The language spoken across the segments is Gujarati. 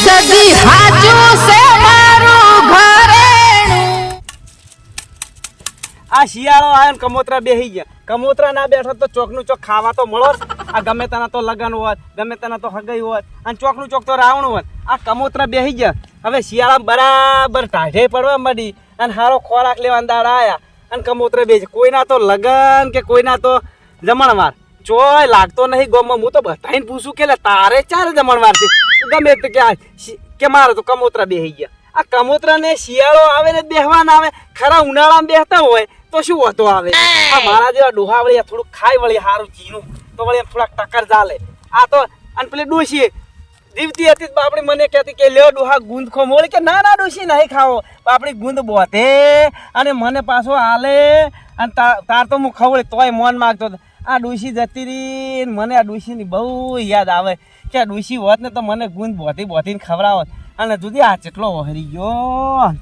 સદી હાચું છે મારું ઘરેણું. આ શિયાળો આવ્યો ને કમોતરા બેહી ગયા. કમોતરા ના બેઠો તો ચોકનું ચોક ખાવા તો મળો. આ ગમે તેના તો લગન હોત, ગમે તેના તો હગાઈ હોત, અને ચોકનું ચોક તો રાવણ હોત. આ કમોતરા બેહી ગયા. હવે શિયાળા બરાબર ટાઢે પડવા માંડી અને હારો ખોરાક લેવા દાડા આયા અને કમોતરા બેસી. કોઈના તો લગન કે કોઈના તો જમણવાર ચોય લાગતો નહીં ગોમાં. હું તો બધાને પૂછું કે તારે ચારે જમણવાર છે ગમે તે કે મારે તો કમોતરા બેસી ગયા. આ કમોતરા ને શિયાળો આવે ને બેહવા ના આવે. ખરા ઉનાળામાં બેસતા હોય તો શું હોતો આવે. આ મારા જેવા ડોહા વળી થોડુંક ખાઈ વળી સારું ચીનું તો વળી થોડાક ટક્કર ચાલે. આ તો અને પેલી ડોશી જીવતી હતી બાપડી મને કહેતી કે લ્યો ડોહા ગુંદ ખો. મોળી કે ના ના ડોશી નહીં ખાવો. બાપડી ગુંદ બોતે અને મને પાછો હાલે અને તાર તો હું ખવડે તોય મોન માગતો હતો. આ ડોશી જતી રહી મને આ ડોશીની બહુ યાદ આવે કે આ ડોશી હોત ને તો મને ગુંદ બોતી બોતીને ખવડાવત. અને જુદી આ કેટલો હરી ગયો.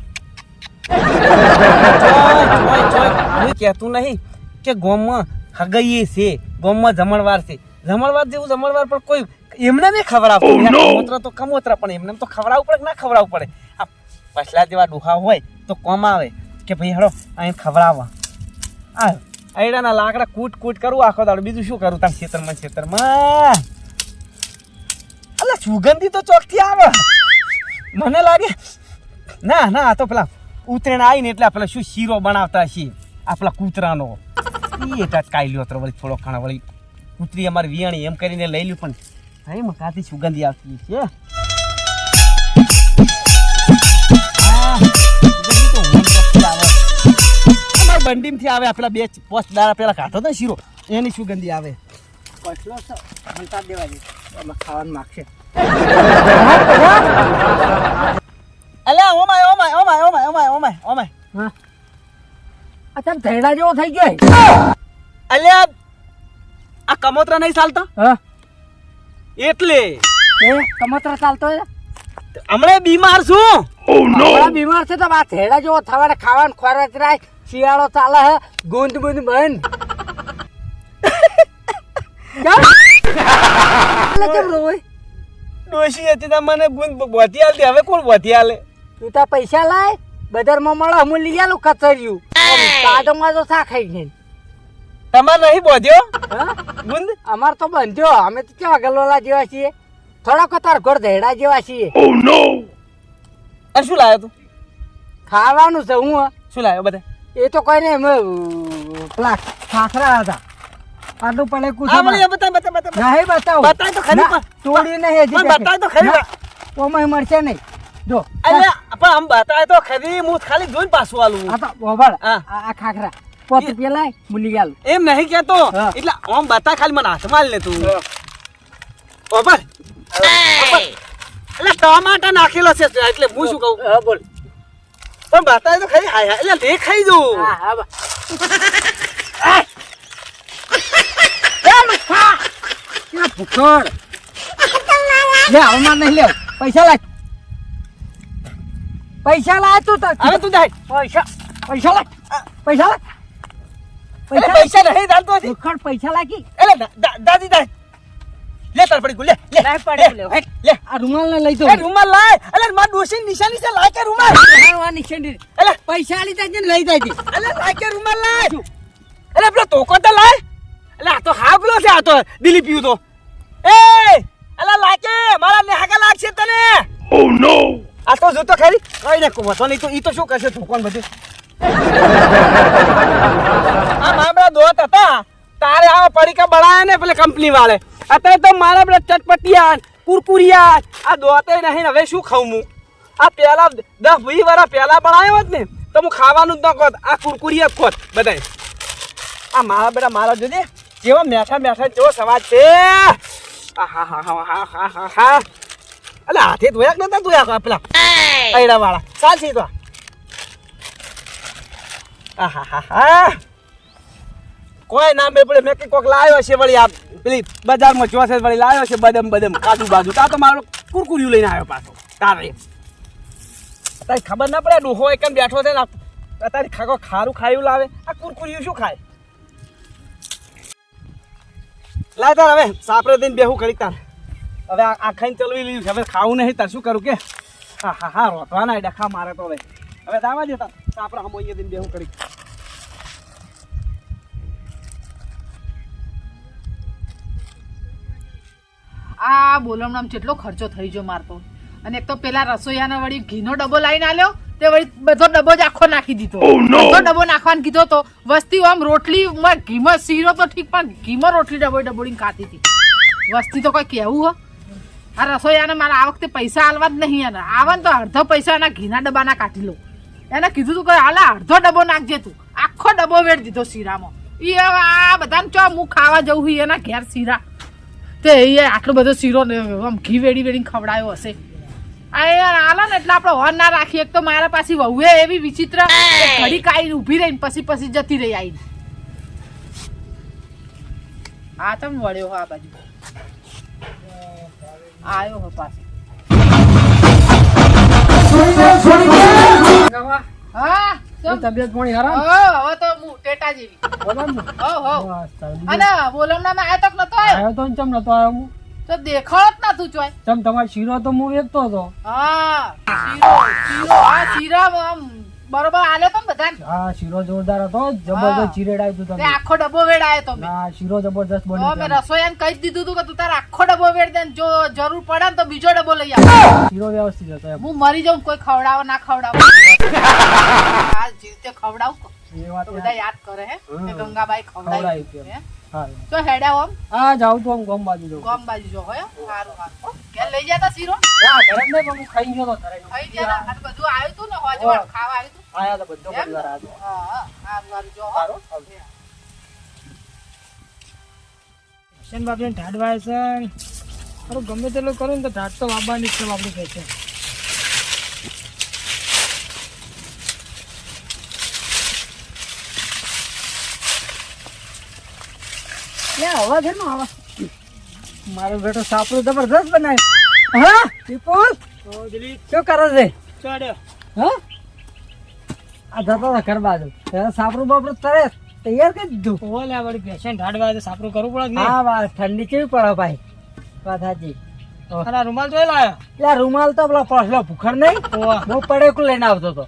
હું કહેતું નહીં કે ગોમમાં હગાઈએ છે, ગોમમાં જમણવાર છે. જમણવાર જેવું જમણવાર પણ કોઈ એમને નહીં ખવડાવતું. કમોતરા તો કમોતરા પણ એમને તો ખવડાવવું પડે કે ના ખવડાવવું પડે. આ પછલા જેવા ડોહા હોય તો કોમ આવે કે ભાઈ હેડો અહીં ખવડાવવા. આ આયડાના લાકડા કૂટ કૂટ કરું આખો દાડો. બીજું શું કરું તાર ખેતરમાં. અલા સુગંધી તો ચોકથી આવે. મને લાગે ના ના આ તો પેલા ઉતરેણ આવીને એટલે પેલા શું શીરો બનાવતા છીએ આ પેલા કૂતરાનો. એ ટચકાઈ લ્યો તો વળી થોડો ખાણા વળી કૂતરી અમારી વિયાણી એમ કરીને લઈ લ્યું. પણ હા મકાથી સુગંધી આવતી છે. અમારા બંડીમથી આવે પેલા 2-5 દાડા પેલા કાઢો ને શીરો એની સુગંધી આવે. પછલો બનતા દેવા દે ખાવાનું માગશે. અલ્યા oh my oh my oh my oh my oh my oh my oh my. હા અચ્છા ધૈડા જેવો થઈ ગયો. અલ્યા આ કમોતરા નહીં ચાલતા હા એટલે એ કમોતરા ચાલતો હોય. હમણાં બીમાર છું. હમણાં બીમાર છે તો આ ધૈડા જેવો થવાને ખાવાનું ખોરાક રાય. શિયાળો ચાલે હે ગુંદ ગુંદ બંધ. ડોશી હતી તો મને ગુંદ બોધી આલતી. હવે કોણ બોધી આલે? તું તો પૈસા લાય બજારમાં મળે હું લઈ આલું કચરિયું. તાજોમાં તો શા ખાઈ છે. તમારે નહીં બોધ્યો ગુંદ? અમાર તો બંધ્યો. અમે તો કેવા ગલોલા જેવા છીએ. થોડાક તાર ઘર ધૈડા જેવા છીએ. અને શું લાવ્યો તું? ખાવાનું છે. હું શું લાવ્યો બધા? એ તો કોઈ નહીં પેલા ખાખરા હતા. આટલું પડે કુછ બતાય બતાય બતાય નહીં બતાવું. બતાય તો ખરી તોડી નહીં હજી બતાય તો ખરી. ઓમાં મળશે નહીં. જો અલ્યા પણ આમ બતાય તો ખરી. હું ખાલી જોઈને પાછું આલું. આ તો ઓભળ આ ખાખરા પોત પેલા ભૂલી ગયા. એમ નહીં કેતો એટલે આમ બતા ખાલી મને હાથમાં લે તું. ઓબર એટલે ટમાટા નાખેલો છે એટલે હું શું કહું. બોલ પણ બતાય તો ખરી. હાય એટલે તે ખાઈ દઉં. હા હા ભૂખડ લે આવમાં નહીં લેવ. પૈસા લાય પૈસા લાય તું તો. હવે તું જાય પૈસા પૈસા લાય પૈસા લાય પૈસા નહીં ચાલતો હતી. ભૂખડ પૈસા લાય કી એટલે દાદી દાય લે તાર પડી ગયું. લે લાય પડે લે આ રૂમાલ ને લઈ એ રૂમાલ લાય. એટલે માર ડોશી નિશાની છે લાય કે રૂમાલ. હા નિશાની એટલે પૈસા લઈ જાય લઈ જાય એટલે લાય કે રૂમાલ લાય. એટલે પેલો તોકો તો લાય. એટલે આ તો હા પેલો છે. આ તો દિલીપ પીવું તો એ અલા લાગે મારા નેહાકા લાગશે તને. ઓ નો આ તો જો તો ખરી કઈ ને કોતો નહીં તો ઈ તો શું કરશે ઠોકોન બધું. આ મારા દોત હતા તારે આ પડીકા બનાયા ને પેલે કંપની વાળે. અત્યારે તો મારા બધા ચટપટિયા કુરકુરિયા આ દોતે નહીં. હવે શું ખાઉં હું? આ પેલા 10-20 વર્ષ પહેલા બનાવ્યો હોત ને તો હું ખાવાનું જ ન કોત. આ કુરકુરિયા જ કોત બધાય. આ મારા બેટા મારા જોજે જેવો મેઠા મેઠા જેવો સવાજ છે. હા હા હા હા હા હા હા. અલે હાથે ધોયા નતા ધોયા પેલા પૈડા વાળા ચાલશે તો. હા હા હા કોઈ ના બે પડે. મેં કઈ કોક લાવ્યો છે વળી. આ પેલી બજારમાં ચોસે વળી લાવ્યો છે બદમ બદમ કાજુ બાજુ. તા તો મારો કુરકુરિયું લઈને આવ્યો પાછો તારે. તારે ખબર ના પડે ડોહો એક બેઠો છે ને અત્યારે ખાકો ખારું ખાયું લાવે. આ કુરકુરિયું શું ખાય? લાય તાર હવે સાપરે દઈને બેહું કરી તાર. હવે આ ખાઈને ચલવી લીધું છે. હવે ખાવું નહીં તાર શું કરું કે હા હા હા રોટવાના ડખા મારે તો હવે દાવા દેતા આપણે હમ અહીંયા દિન બેહું કરી. આ બોલમણામ કેટલો ખર્ચો થઈ ગયો મારતો. અને એક તો પેલા રસોઈયાને વળી ઘીનો ડબ્બો લાવીને આલ્યો, તે વળી બધો ડબ્બો જ આખો નાખી દીધો. બધો ડબ્બો નાખવાનું કીધો તો વસ્તી આમ રોટલી ઘીમાં શીરો તો ઠીક, પણ ઘીમાં રોટલી ડબોડીને ખાતી હતી. વસ્તી તો કોઈ કહેવું હો. આ રસોઈયાને મારા આ વખતે પૈસા આલવા જ નહીં. એને આવે ને તો અડધો પૈસા એના ઘીના ડબ્બાના કાઢી લો. એને કીધું તું કે હાલા અડધો ડબ્બો નાખજે તું. આખો ડબ્બો વેડ દીધો શીરામાં. એ આ બધાને ચો હું ખાવા જવું છું એના ઘેર શીરા, તે એ આટલો બધો શીરો આમ ઘી વેડીને ખવડાયો હશે. આ યાર આલો ને એટલે આપણે હોન ના રાખીએ. એક તો મારા પાસે વહુએ એવી વિચિત્ર ઘડી કાઢીને ઊભી રહીને પછી જતી રહી આવીને. આ તમ વળ્યો હો આ બાજુ આયો હો પાછી. હા તબિયત પાણી ખરાબ? હવે તો હું ટેટા જેવી. અને બોલમણામાં આયો તક નતો આયો? આવ્યો તો ને, ચમ નતો આવ્યો હું? તો દેખાડો જ ના તું ચોય. ચમ તમારો શીરો તો હું વેચતો હતો. હા શીરો આ શીરા આમ બરોબર આલ્યો તો ને બધાને. હા શીરો જોરદાર હતો, જબરદસ્ત ચીરેડાયું તું તે તમે. આખો ડબ્બો વેડાયો તો મેં. હા શીરો જબરદસ્ત બન્યો મેં હતો. રસોઈયાને કહી જ દીધું તું કે તું તારે આખો ડબ્બો વેડ દે ને જો જરૂર પડે ને તો બીજો ડબ્બો લઈ આવ. શીરો વ્યવસ્થિત હતો એમ. હું મરી જાઉં કોઈ ખવડાવો ના ખવડાવો. આ જીવતે ખવડાવું એ વાત તો બધા યાદ કરે હે કે ગંગાબાઈ ખવડાવી ખવડાવી હે. હા તો હેડા ઓમ હા જાઉં તો આમ ગમ બાજુ જાઉં. ગામ બાજુ જો હોય સારું સારું કે લઈ જતા શીરો હા ઘરે જ નહીં, પણ હું ખાઈ ગયો તો ઘરે. ખાઈ જતા આ બધું આવ્યું તું ને હોજ ખાવા આવ્યું તું. આયા તો બધો એમ? પરિવાર આવ્યો. હા હા સારું સારું જો હો. સારું, સારું. કિશન બાપને ઢાઢ વાય છે. અરે ગમે તેટલું કરું ને તો ઢાઢ તો વાવવાની જ છે આપણી પાસે. અવાજ છે ને આવા. મારો બેટો સાપડું જબરદસ્ત બનાવ્યું. હા વિપુલ શું કરે છે? હા આ જતો હતો ઘર બાજુ. સાપડું બાપડું તરે તૈયાર કરી દીધું. ઓલે વળી પેશન્ટ ઢાઢવા સાપડું કરવું પડે ને. હા વાત ઠંડી કેવી પડે ભાઈ. વાત સાચી. અને રૂમાલ જોઈ લાયો? એટલે રૂમાલ તો પેલા પસલો ભૂખર નહીં, હું પડેકું લઈને આવતો હતો.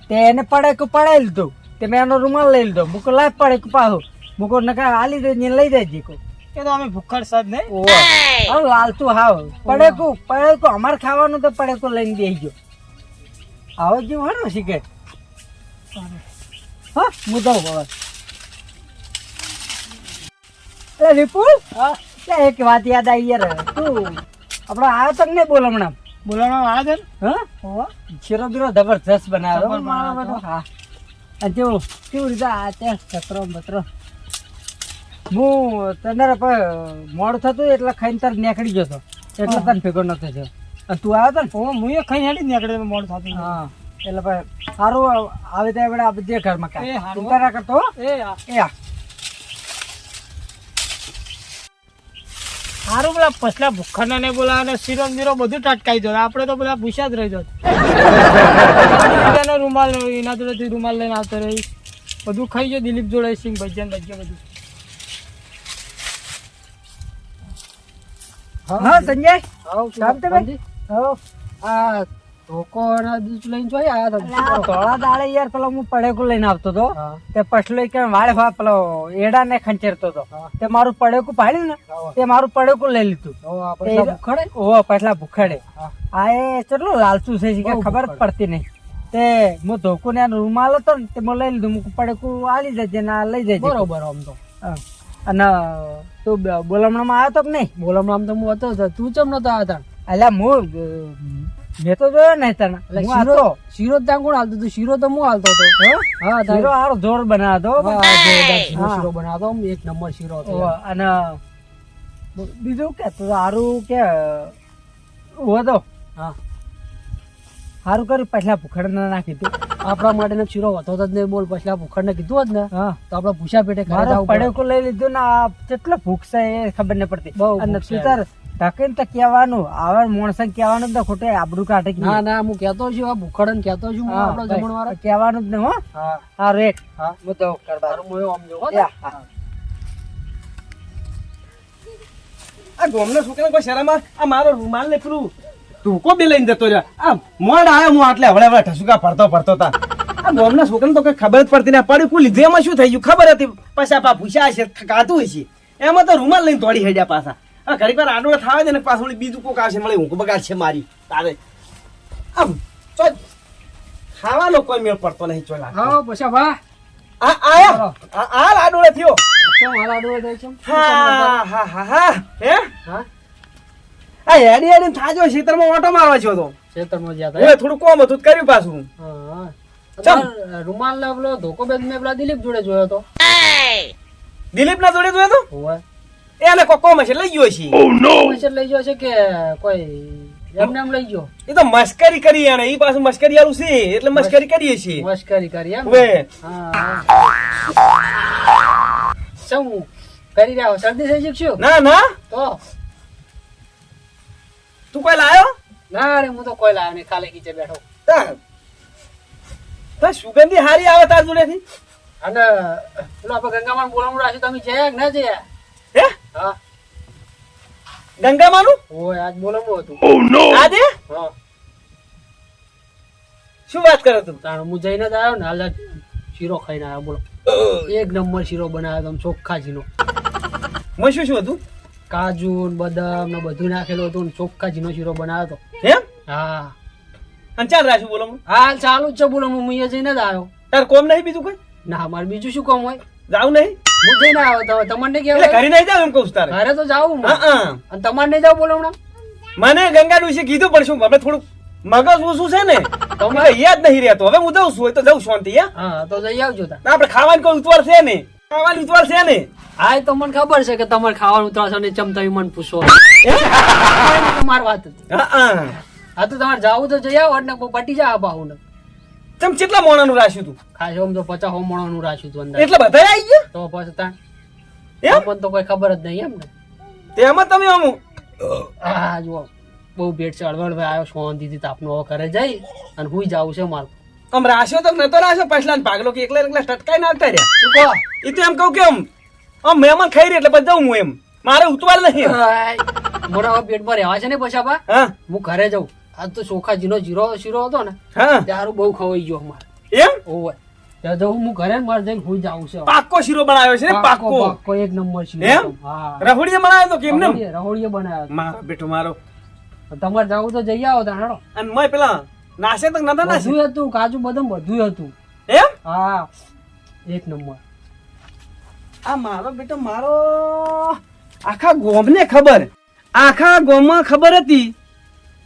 તે એને પડેકું પડાવી લીધું. તે મેં એનો રૂમાલ લઈ લીધો. મૂકો લાય પડેકું પાછું. મૂકો નકા આલી દે લઈ જાય. એ તો અમે ભૂખડ સદ નહીં. ઓહ લાલતું હાવ પડેકું અમારે ખાવાનું તો પડેકું લઈને બેસી ગયો. આવો જેવું હોય ને શીખે. હા હું દઉં હવે. એટલે વિપુલ એક વાત યાદ આવી યાર. તું આપડે આવ્યો તો ને બોલમણા આવ્યો છે. હા શીરો બીરો જબરજસ્ત બનાવ્યો. હા અને કેવું રીતે આ ત્યાં છત્રો બત્રો હું તને મોડું થતું એટલે ખાઈને તાર નીકળી ગયો હતો એટલે તને ભેગો નતો થયો. અને તું આવ્યો તો ને હું ખાઈ હેડી નીકળી મોડું થતું. હા એટલે ભાઈ સારું આવે ત્યાં આ બધી ઘરમાં ચિંતા ના કરતો. સારું પેલા પછલા ભૂખા ને બોલાવે શીરો બીરો બધું ટટકાઈ દો. આપડે તો બધા પૂછ્યા જ રહી જાત. રૂમાલ એના જોડે રૂમાલ લઈને આવતો રહી બધું ખાઈ ગયો. દિલીપ જોડે સિંગ ભજન બધું. હા સંજય આ ધોકો દૂધ લઈને જોઈ આવ્યા હતા. થોડા દાડે યાર પેલો હું પડેકું લઈને આવતો હતો. તે પછલો વાળે પેલો એડા ને ખંચેરતો હતો. તે મારું પડેકું પાડ્યું ને તે મારું પડેકું લઈ લીધું. પછલા ભૂખડે આ એ કેટલું લાલચું છે કે ખબર જ પડતી નહીં. તે હું ધોકો ને રૂમાલ હતો ને તે લઈ લીધું. હું પડેકું આલી જજે ને લઈ જજે. બરોબર આમ તો. અને તું બોલમણામાં આવ્યો તો કે નહીં? બોલમણામાં તો હું હતો. તું ચમ નતો આવ્યો? એટલે મેં તો જોયો ને તને. શીરો ત્યાં કોણ હાલતો? શીરો તો હું હાલતો હતો. હા શીરો સારો જોર બનાવતો. શીરો બનાવતો એક નંબર શીરો હતો. અને બીજું કે સારું કે હતો. હા સારું કર્યું પછલા ભૂખડ ને નાખી તું. આપણા માટે શીરો હતો જ નહીં. બોલ પછલા ભૂખડ ને કીધું જ ને તો આપડે ભૂસા પેટે પડેકું લઈ લીધું ને. કેટલો ભૂખ છે એ ખબર નહીં પડતી. અને તું તાર ઢકેન તો કહેવાનું આવે માણસ કહેવાનું તો ખોટે આબરૂ કાઢે. ના ના હું કેતો છું આ ભૂખડ ને કેતો છું. કહેવાનું જ નહીં. હો હા રેટ. હા હું તો આ ગોમના છોકરાને કોઈ શરમ આવે? આ મારો રૂમાલ ને પેલું ટૂંકો બે લઈને જતો રહ્યો. આ મોડ આવ્યો હું આટલે હવડે ઠસુકા ફરતો તા. આ ગોમના છોકરાને તો કઈ ખબર જ પડતી ના પડ્યું. કોઈ લીધે એમાં શું થઈ ગયું ખબર હતી? પાછા પા ભૂસા હશે, કાતું હશે. એમાં તો રૂમાલ લઈને તોડી હેડ્યા પાછા. આ ઘડીક વાર આડો થાવે છે ને પાછું બીજું કોક આવશે મળે ઊંઘ બગાડશે મારી તારે. આમ ચો ખાવાનો કોઈ મેળ પડતો નહીં. ચોલા હા પછી વાહ આ આયા આ લાડોળે થયો. કેમ હાલ આડો જાય છે? હા હા હા હા હે હા આ હેડી હેડી થાજો ખેતરમાં ઓટો મારવા છો તો ખેતરમાં જ્યાં હતા. ઓય થોડું કોમ હતું કર્યું પાછું. હા ચમ. તમાર રૂમાલ ને પેલો ધોકો બેગ મેં પેલા દિલીપ જોડે જોયો તો. દિલીપ ના જોડે જોયો તો હોવે એને કોઈ કોમ હશે લઈ ગયો છે. પૈસા લઈ ગયો છે કે કોઈ એમને એમ લઈ ગયો? એ તો મસ્કરી કરી એને. ઈ પાછું મસ્કરી વાળું છે એટલે મસ્કરી કરીએ છીએ. મસ્કરી કરી એમ? હવે હા શું કરી રહ્યા હો? શરદી થઈ શકશું ના ના તો? તું કોઈ લાયો? ના રે હું તો કોઈ લાવ્યો નહીં, ખાલી કીચે બેઠો. તો સુગંધી હારી આવે તાર જોડેથી. અને પેલો આપણે ગંગામાં બોલાવું રાખ્યું, તમે જયા કે ના જયા? હે હા ગંગામાનું ઓય આજ બોલાવું હતું. આજે હા શું વાત કરે તું? તાણ હું જઈને જ આવ્યો ને, હાલ જ શીરો ખાઈને આવ્યો. બોલો એક નંબર શીરો બનાવ્યો તમે ચોખ્ખાજીનો. મેં શું શું હતું? કાજુ ને બદામ ને બધું નાખેલું હતું ને ચોખ્ખાજીનો શીરો બનાવ્યો હતો. એમ હા અને ચાલ રાખ્યું બોલો. હાલ ચાલુ જ છે બોલો. હું અહીંયા જઈને જ આવ્યો. તાર કોમ નહીં બીજું કોઈ? ના મારે બીજું શું કામ હોય? જાવ નહીં હું જઈને આવ્યો તો તમને એટલે કેવું? ઘરે નહીં જાવ એમ કહું છું તારે? ઘરે તો જાવું હું. હા અને તમારે નહીં જાવ બોલો હમણાં? મને ગંગા ડુસી કીધું પણ શું આપણે થોડું મગજ ઓછું છે ને તમારે યાદ નહીં રહેતો. હવે હું જઉં છું હોય તો જઉં શાંતિ. હા તો જઈ આવજો તાર. આપણે ખાવાની કોઈ ઉતવાર છે ને? ખાવાની ઉતવાર છે ને? હા એ તો મને ખબર છે કે તમારે ખાવાનું ત્રાસ અને ચમતા મને પૂછો. તમારી વાત હતી. હા હા તો તમારે જાવું તો જઈ આવો એટલે પટી જા આવું ને. ચમ કેટલા મોણાનું રાખ્યું તું? ખાસ આમ તો 50 હોમણાનું રાખ્યું હતું અંદર. એટલે બધા આવી ગયા તો પછી તાણ એમ? મને તો કોઈ ખબર જ નહીં એમ ને. તેમાં તમે આમ હા જુઓ બહુ ભેટ છે હળવળ આવ્યો શાંતિથી તાપનો હવે ઘરે જઈ અને હુઈ જાવું છે મારે. આમ રાખ્યો તો નતો રાખ્યો પછલા પાગલો કે એકલા એકલા ટટકાઈ નાખતા રહ્યા. શું કહો? એ તો એમ કહું કે આમ મહેમાન ખાઈ રહી એટલે બધા હું એમ મારે ઉતવાર નહીં. મોટા હવે પેટમાં રહેવા છે ને પછી બા હા હું ઘરે જાઉં. આજ તો ચોખાજીનો જીરો શીરો હતો ને હા ત્યારે બહુ ખવાઈ ગયો અમારે. એમ ઓય ત્યાં જવું હું ઘરે મારે જઈને હુઈ જાવું છે. પાક્કો શીરો બનાવ્યો છે ને? પાક્કો પાક્કો એક નંબર શીરો. એમ? હા રહોડીએ બનાવ્યો તો કેમ ને? રહોડીએ બનાવ્યો હતો. મારો બેટો મારો. તમારે જાવું તો જઈ આવો તાણ હેડો. અને મેં પેલા નાશે તો નતા નાશે બધું હતું કાજુ બદામ બધું હતું. એમ? હા એક નંબર. આ મારો બેટો મારો આખા ગોમને ખબર, આખા ગોમમાં ખબર હતી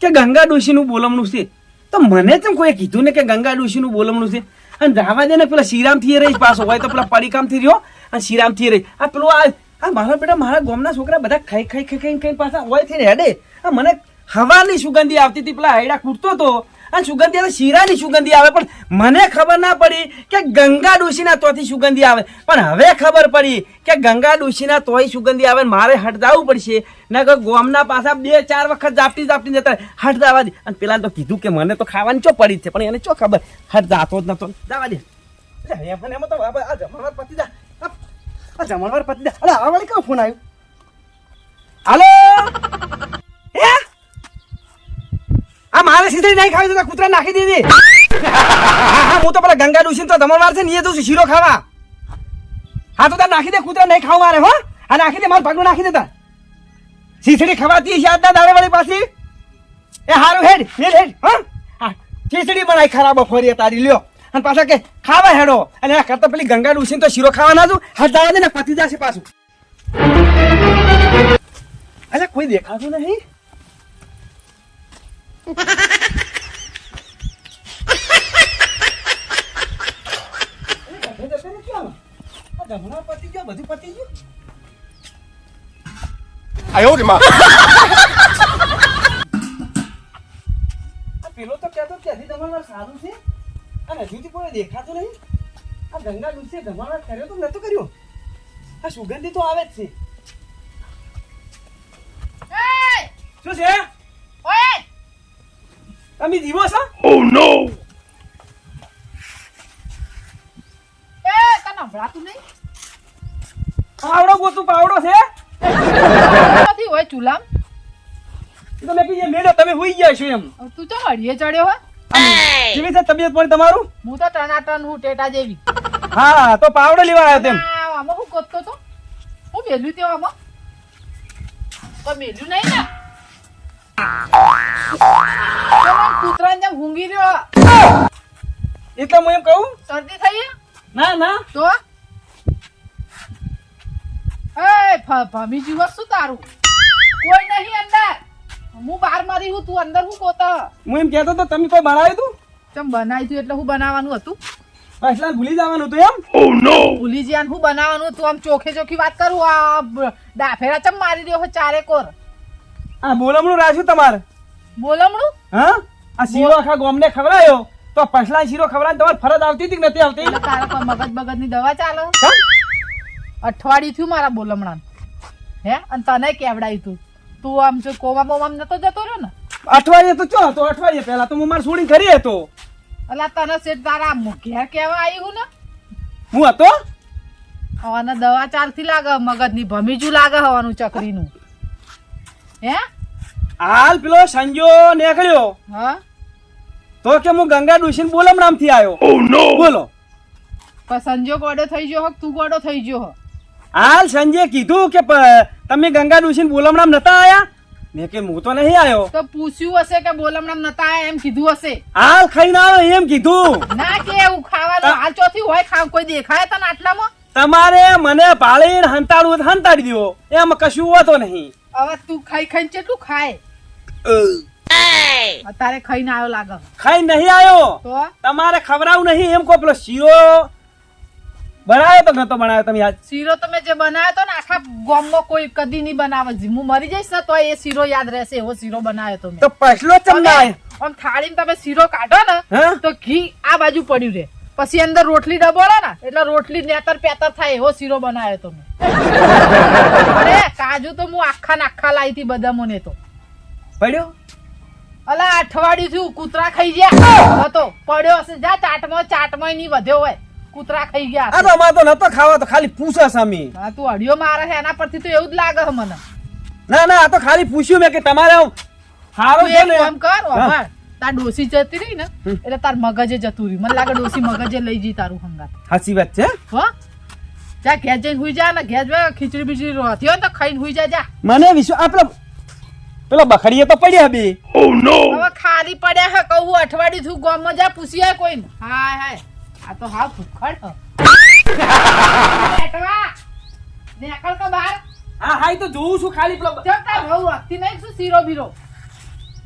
કે ગંગા ડોશીનું બોલમણું છે. તો મને તેમ કોઈ કીધું ને કે ગંગા ડોશીનું બોલમણું છે. અને જવા દે ને પેલા શ્રીરામથી રહી પાછો હોય તો પેલા પડીકામથી રહ્યો અને શ્રીરામથી રહી. આ પેલું આ મારા બેટા મારા ગોમના છોકરા બધા ખાઈ ખાઈ ખાઈ ખાઈ પાછા હોય થી હેડે. આ મને હવાની સુગંધી આવતી હતી, પેલા હૈડા કૂટતો હતો અને સુગંધી આવે શીરાની સુગંધી આવે. પણ મને ખબર ના પડી કે ગંગા ડોશીના તોથી સુગંધી આવે. પણ હવે ખબર પડી કે ગંગા ડોશીના તોય સુગંધી આવે. મારે હટ જવું પડશે ને કે ગોમના પાછા 2-4 વખત ઝાપટી જતા હટ જવા દે. અને પેલા તો કીધું કે મને તો ખાવાની ચો પડી છે પણ એને ચો ખબર હટ જાતો જ નતો. જવા દે એમાં તો આ જમણવાર પતી જા, આ જમણવાર પતી જા. અરે આ વાળી કયો ફોન આવ્યો? હાલો હે આ મારે સીધે નહીં ખાવી તો કૂતરા નાખી દીધી. હું તો પેલા ગંગા ડુસી તો ધમણવાર છે ને એ તો શીરો ખાવા. હા તો તાર નાખી દે, કૂતરા નહીં ખાવ મારે. હો આ નાખી દે, મારું પગલું નાખી દેતા. ખીચડી ખવાતી છે આજના દાડે વાળી પાછી. એ હારું હેડ હેડ હેડ. હા ખીચડી બનાવી ખરાબ ફરી તારી લ્યો અને પાછા કે ખાવા હેડો. અને આ કરતા પેલી ગંગા ડુસી તો શીરો ખાવા ના છું. હટાવા દે ને પતી જશે પાછું. અરે કોઈ દેખાતું નહીં. બધું પતી ગયું. પેલો તો કહેતો ત્યાંથી તમારું સારું છે અને હજુ કોઈ દેખાતું નહીં. આ ગંગા ડુસીએ ધમાડા કર્યો તો નતો કર્યો. આ સુગંધી તો આવે જ છે. શું છે? તમે જીવો છો? સંભળાતું નહીં? પાવડો ગોતું પાવડો છે? નથી હોય હોય ચૂલામ? એ તો મેં કીધું મેળો તમે હુઈ ગયા છો એમ. તું તો હળીએ ચડ્યો હોય? કેવી છે તબિયત પણ તમારું? હું તો ટનાટન હું ટેટા જેવી. હા તો પાવડો લેવા આવ્યો તેમ. આમાં હું ગોતતો તો? હું મેલ્યું તે આમાં? તો મેલ્યું નહીં ને? કૂતરાને જેમ ઊંઘી રહ્યો. એટલે હું એમ કહું. શરદી થઈ? ના ના તો એ ભમી જીવો શું તારું? કોઈ નહીં અંદર. હું બહાર મારી હું, તું અંદર હું ગોતો? હું એમ કહેતો તો તમે કોઈ બનાવ્યું તું? ચમ બનાવી તું એટલે હું બનાવવાનું હતું? પછલા ભૂલી જવાનું હતું એમ. ભૂલી જ્યાં હું બનાવવાનું તું? આમ ચોખે ચોખી વાત કરું. આ ડાફેરા ચમ મારી રહ્યો ચારે કોર. આ બોલમણું રાખ્યું તમારે? બોલમણું? હા આ શીરો આખા ગામને ખવડાયો તો પછલા શીરો ખવડાય તમારે ફરજ આવતી હતી કે નથી આવતી? એટલે તારા કોઈ મગજ બગજ ની દવા ચાલો? અઠવાડિયું થયું મારા બોલમણા. હે અને તને કેવડાયું તું? તું આમ જો કોમા બોમામ નતો જતો રહ્યો ને? અઠવાડિયે તો ચો હતો. અઠવાડિયે પહેલા તો હું મારે છોડીને ખરી હતો. અલા તને શેઠ તારા ઘેર કેવા આવ્યું ને? હું હતો. હવાના દવા ચાલતી લાગે મગજ ની ભમીજું લાગે હવાનું ચકરીનું. હે હાલ પેલો સંજો નીકળ્યો હા તો કે હું ગંગા ડુસીન બોલમ નામથી આવ્યો. બોલો પણ સંજો ગોડો થઈ ગયો હક તું ગોડો થઈ ગયો હો? હાલ સંજય કીધું કે તમે ગંગા ડુસીન બોલમ નામ નતા આયા? મેં કે હું તો નહીં આવ્યો. તો પૂછ્યું હશે કે બોલમણામ નતા આયા એમ કીધું હશે. હાલ ખાઈને આવે એમ કીધું. ના કે એવું ખાવાનું હાલ ચોથી હોય ખાવ કોઈ દેખાય તને આટલામાં? તમારે મને ભાળીને હંતાડવું હંતાડી દો એમ કશું હોતો નહીં. હવે તું ખાઈ ખાઈને કેટલું ખાય? અત્યારે ખાઈને આવ્યો લાગે. ખાઈ નહીં આવ્યો તો તમારે ખવડાવું નહીં એમ કો. પેલો શીરો બનાવ્યો તો નતો બનાવ્યો તમે યાદ? શીરો તમે જે બનાવ્યો તો ને આખા ગામમાં કોઈ કદી નહીં બનાવે. હું મરી જઈશ ને તો એ શીરો યાદ રહેશે એવો શીરો બનાવ્યો તો મેં. તો પછલો ચમના આમ થાળીમાં તમે શીરો કાઢો ને હા તો ઘી આ બાજુ પડ્યું રહે. પછી અંદર રોટલી ડબોળો ને એટલે રોટલી નેતર પેતર થાય એવો શીરો બનાવ્યો તો મેં. અરે કાજુ તો હું આખા ને આખા લાવી હતી બદામોને તો. પડ્યો અલા અઠવાડિયું થયું કૂતરા ખાઈ ગયા હતો. પડ્યો હશે જા ચાટમાં નહીં વધ્યો હોય. કૂતરા ખાઈ ગયા આ તો અમારે તો નતો ખાવા તો ખાલી પૂછે સામી. હા તું અડિયો મારે છે એના પરથી તો એવું જ લાગે છે મને. ના ના આ તો ખાલી પૂછ્યું મેં કે તમારે હારું તું છે એક ને કામ કર ઓભાળ. તાર ડોસી જતી રહી ને એટલે તાર મગજે જતું રહ્યું. મને લાગે ડોસી મગજે લઈ જઈ તારું હંગાત. સાચી વાત છે. હો જા ઘેર જઈને હુઈ જા ને ઘેર જો ખીચડી બીચડી રોતી હોય ને તો ખાઈને હુઈ જા જા. મને વિશ્વાસ આ પેલો બખડીએ તો પડ્યા બે. હવે ખાલી પડ્યા હે કહું અઠવાડિયું થયું ગામમાં જા પૂછી આય કોઈને. હાય હાય આ તો હાવ ભૂખડ હ. બેટવા નેકળ કે બહાર. હા હા તો જોઉં છું ખાલી પેલો ચમ તાર વહુ રાખતી નહીં શું શીરો બીરો?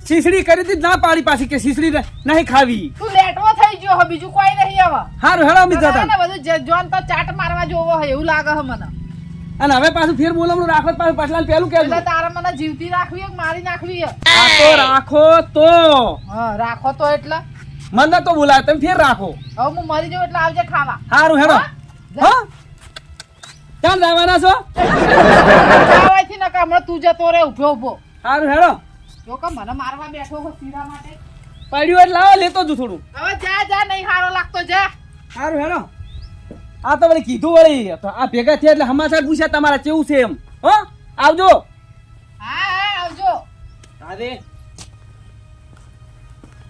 શીસડી કરી હતી ના પાડી પાછી કે શીસડી નહીં ખાવી. તું લેટવો થઈ ગયો હે બીજું કોઈ નહીં હવે. હારું હેડો અમી જતા. ને બધું જોન તો ચાટ મારવા જોવો હે એવું લાગે હે મને. અને હવે પાછું ફેર બોલમનું રાખો પાછું પાછલા પેલું કેવું એટલે તારે મને જીવતી રાખવી કે મારી નાખવી હે? આ તો રાખો તો હા રાખો તો એટલે મને તો બોલાય તમે ફેર રાખો. હવે હું મરી જાઉં એટલે આવજે ખાવા. હારું હેડો. હા ચાલ જવાના છો? જાવાયથી નકા હમણાં તું જતો રે ઉભો ઉભો. હારું હેડો. જો કે મને મારવા બેઠો હો શીરા માટે. પડ્યું એટલે લાવો લેતો જ થોડું. હવે જા જા નહીં હારો લાગતો જા. હારું હેડો. આ તો વળી કીધું વળી તો આ ભેગા થયા એટલે હમાસા પૂછ્યા તમારા કેવું છે એમ. હો આવજો. હા હા આવજો. અરે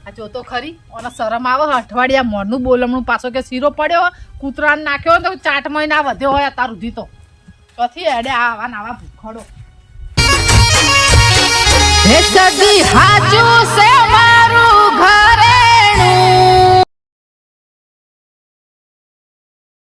આ જો તો ખરી ઓને શરમ આવે અઠવાડિયા મોરનું બોલમણું પાછો કે શીરો પડ્યો કૂતરાને નાખ્યો તો ચાટ મહિના વધ્યો હોય તાર સુધી તો કથી એડે આવા નાવા ભૂખડો. હે સદી હાચું છે